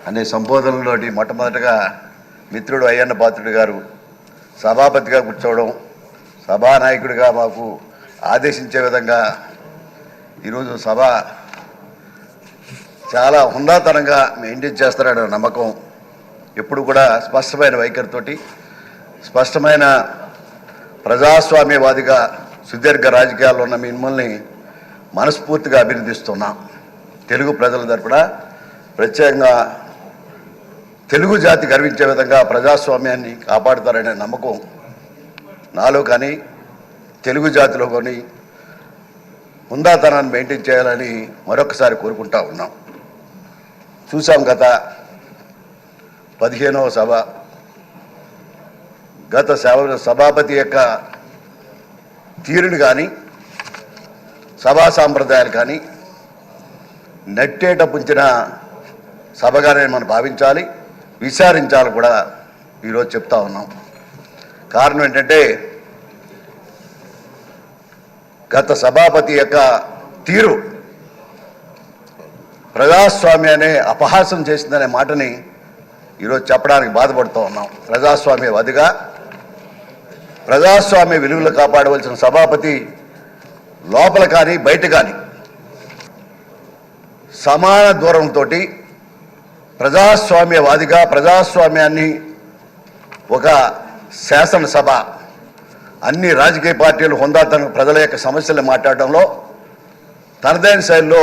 అనే సంబోధనలోటి మొట్టమొదటిగా మిత్రుడు అయ్యన్న పాత్రుడు గారు సభాపతిగా కూర్చోవడం, సభానాయకుడిగా మాకు ఆదేశించే విధంగా ఈరోజు సభ చాలా హుందాతనంగా మెయింటైన్ చేస్తారనే నమ్మకం ఎప్పుడు కూడా స్పష్టమైన వైఖరితోటి, స్పష్టమైన ప్రజాస్వామ్యవాదిగా సుదీర్ఘ రాజకీయాల్లో ఉన్న మిమ్మల్ని మనస్ఫూర్తిగా అభినందిస్తున్నాం. తెలుగు ప్రజల తరపున ప్రత్యేకంగా తెలుగు జాతి గర్వించే విధంగా ప్రజాస్వామ్యాన్ని కాపాడుతారనే నమ్మకం నాలో కానీ తెలుగు జాతిలో కానీ హుందాతనాన్ని మెయింటైన్ చేయాలని మరొకసారి కోరుకుంటా ఉన్నాం. చూసాం గత 15వ సభ, గత సభాపతి యొక్క తీరుని కానీ సభా సాంప్రదాయాలు కానీ నెట్టేట పుంచిన సభగానే మనం భావించాలి, విచారించాలి కూడా ఈరోజు చెప్తా ఉన్నాం. కారణం ఏంటంటే గత సభాపతి యొక్క తీరు ప్రజాస్వామ్యాన్ని అపహాసం చేసిందనే మాటని ఈరోజు చెప్పడానికి బాధపడుతూ ఉన్నాం. ప్రజాస్వామ్యవాదిగా ప్రజాస్వామ్య విలువలు కాపాడవలసిన సభాపతి లోపల కానీ బయట కానీ సమాన దూరంతో ప్రజాస్వామ్యవాదిగా ప్రజాస్వామ్యాన్ని ఒక శాసనసభ అన్ని రాజకీయ పార్టీలు హుందాతనం ప్రజల యొక్క సమస్యలు మాట్లాడడంలో తనదైన శైలిలో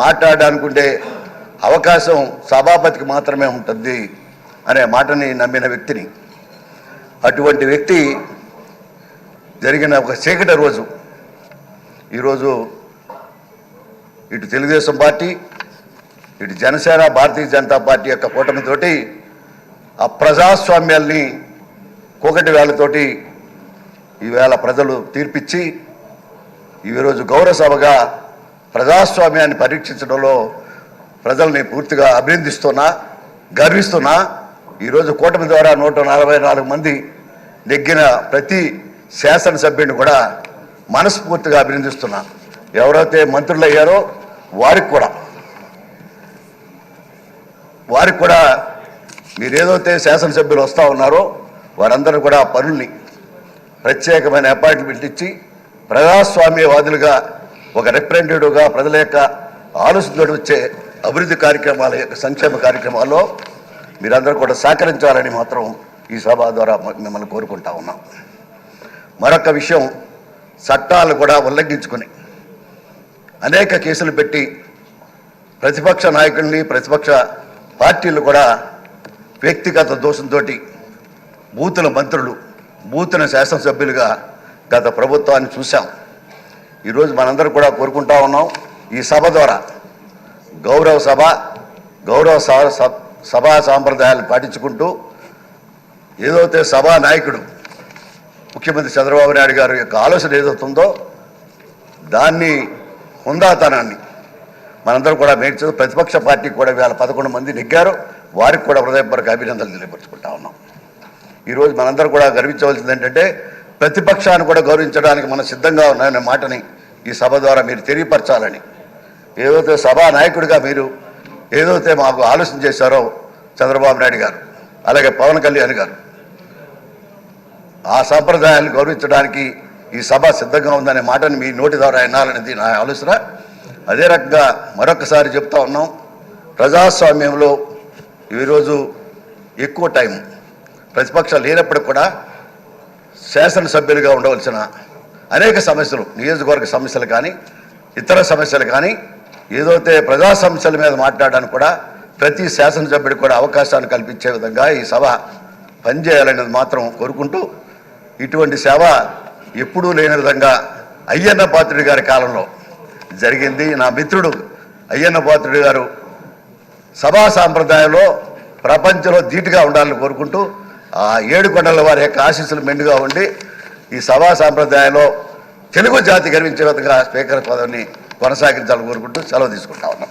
మాట్లాడడానికి ఉండే అవకాశం సభాపతికి మాత్రమే ఉంటుంది అనే మాటని నమ్మిన వ్యక్తిని, అటువంటి వ్యక్తి జరిగిన ఒక చీకటి రోజు ఈరోజు ఇటు తెలుగుదేశం పార్టీ, ఇటు జనసేన, భారతీయ జనతా పార్టీ యొక్క కూటమితోటి ఆ ప్రజాస్వామ్యాల్ని కోకటి వేళతోటి ఈవేళ ప్రజలు తీర్పిచ్చి ఈరోజు గౌరవ సభగా ప్రజాస్వామ్యాన్ని పరీక్షించడంలో ప్రజల్ని పూర్తిగా అభినందిస్తున్నా, గర్విస్తున్నా. ఈరోజు కూటమి ద్వారా 144 మంది నెగ్గిన ప్రతి శాసనసభ్యుని కూడా మనస్ఫూర్తిగా అభినందిస్తున్నా. ఎవరైతే మంత్రులు అయ్యారో వారికి కూడా మీరేదైతే శాసనసభ్యులు వస్తూ ఉన్నారో వారందరూ కూడా పనుల్ని ప్రత్యేకమైన అపాయింట్మెంట్ ఇచ్చి ప్రజాస్వామ్యవాదులుగా ఒక రిప్రజెంటేటివ్గా ప్రజల యొక్క ఆలోచనతో వచ్చే అభివృద్ధి కార్యక్రమాల యొక్క సంక్షేమ కార్యక్రమాల్లో మీరందరూ కూడా సహకరించాలని మాత్రం ఈ సభ ద్వారా మిమ్మల్ని కోరుకుంటా ఉన్నాం. మరొక విషయం, చట్టాలు కూడా ఉల్లంఘించుకుని అనేక కేసులు పెట్టి ప్రతిపక్ష నాయకుల్ని, ప్రతిపక్ష పార్టీలు కూడా వ్యక్తిగత దోషంతో బూతుల మంత్రులు, బూతుల శాసనసభ్యులుగా గత ప్రభుత్వాన్ని చూసాం. ఈరోజు మనందరూ కూడా కోరుకుంటా ఉన్నాం, ఈ సభ ద్వారా గౌరవ సభా సాంప్రదాయాలను పాటించుకుంటూ ఏదైతే సభా నాయకుడు ముఖ్యమంత్రి చంద్రబాబు నాయుడు గారి యొక్క ఆలోచన ఏదవుతుందో దాన్ని హుందాతనాన్ని మనందరం కూడా మేడ్చు. ప్రతిపక్ష పార్టీకి కూడా వేళ 11 మంది నెగ్గారు, వారికి కూడా హృదయపూర్వక అభినందనలు తెలియపరుచుకుంటా ఉన్నాం. ఈరోజు మనందరం కూడా గర్వించవలసింది ఏంటంటే ప్రతిపక్షాన్ని కూడా గౌరవించడానికి మనం సిద్ధంగా ఉన్నాయనే మాటని ఈ సభ ద్వారా మీరు తెలియపరచాలని, ఏదైతే సభా నాయకుడిగా మీరు ఏదైతే మాకు ఆలోచన చేశారో చంద్రబాబు నాయుడు గారు, అలాగే పవన్ కళ్యాణ్ గారు, ఆ సంప్రదాయాన్ని గౌరవించడానికి ఈ సభ సిద్ధంగా ఉందనే మాటని మీ నోటి ద్వారా వినాలనేది నా ఆలోచన. అదే రకంగా మరొకసారి చెప్తా ఉన్నాం, ప్రజాస్వామ్యంలో ఈరోజు ఎక్కువ టైం ప్రతిపక్షాలు లేనప్పుడు కూడా శాసనసభ్యులుగా ఉండవలసిన అనేక సమస్యలు, నియోజకవర్గ సమస్యలు కానీ ఇతర సమస్యలు కానీ ఏదైతే ప్రజా సమస్యల మీద మాట్లాడడానికి కూడా ప్రతి శాసనసభ్యుడికి కూడా అవకాశాన్ని కల్పించే విధంగా ఈ సభ పనిచేయాలనేది మాత్రం కోరుకుంటూ, ఇటువంటి సేవ ఎప్పుడూ లేని విధంగా అయ్యన్న పాత్రుడి గారి కాలంలో జరిగింది. నా మిత్రుడు అయ్యన్న పాత్రుడి గారు సభా సాంప్రదాయంలో ప్రపంచంలో ధీటుగా ఉండాలని కోరుకుంటూ ఆ 7 కొండల వారి యొక్క ఆశీస్సులు మెండుగా ఉండి ఈ సభా సాంప్రదాయంలో తెలుగు జాతి గర్వించే విధంగా స్పీకర్ పదవిని కొనసాగించాలని కోరుకుంటూ సెలవు తీసుకుంటా ఉన్నాం.